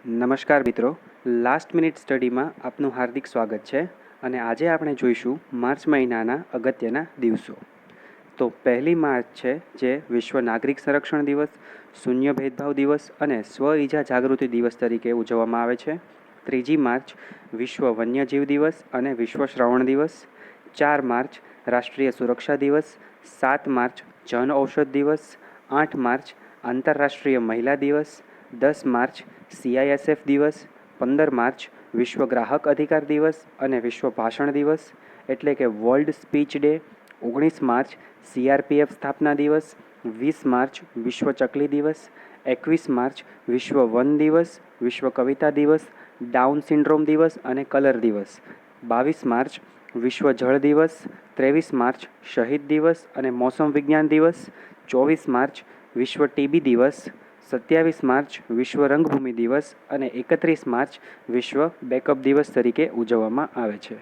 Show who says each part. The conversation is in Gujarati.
Speaker 1: નમસ્કાર મિત્રો, લાસ્ટ મિનિટ સ્ટડીમાં આપનું હાર્દિક સ્વાગત છે. અને આજે આપણે જોઈશું માર્ચ મહિનાના અગત્યના દિવસો. તો 1 માર્ચ છે જે વિશ્વ નાગરિક સંરક્ષણ દિવસ, શૂન્ય ભેદભાવ દિવસ અને સ્વ ઇજા જાગૃતિ દિવસ તરીકે ઉજવવામાં આવે છે. 3 માર્ચ વિશ્વ વન્યજીવ દિવસ અને વિશ્વ શ્રવણ દિવસ. 4 માર્ચ રાષ્ટ્રીય સુરક્ષા દિવસ. 7 માર્ચ જન ઔષધ દિવસ. 8 માર્ચ આંતરરાષ્ટ્રીય મહિલા દિવસ. 10 માર્ચ CISF દિવસ. 15 માર્ચ વિશ્વ ગ્રાહક અધિકાર દિવસ અને વિશ્વ ભાષણ દિવસ એટલે કે world speech day. 19 March CRPF સ્થાપના દિવસ. 20 માર્ચ વિશ્વ ચકલી દિવસ. 21 માર્ચ વિશ્વ વન દિવસ, વિશ્વ કવિતા દિવસ, ડાઉન સિન્ડ્રોમ દિવસ અને કલર દિવસ. 22 માર્ચ વિશ્વ જળ દિવસ. 23 માર્ચ શહીદ દિવસ અને મોસમ વિજ્ઞાન દિવસ. 24 માર્ચ વિશ્વ TB દિવસ. 27 માર્ચ વિશ્વ રંગભૂમિ દિવસ અને 31 માર્ચ વિશ્વ બેકઅપ દિવસ તરીકે ઉજવવામાં આવે છે.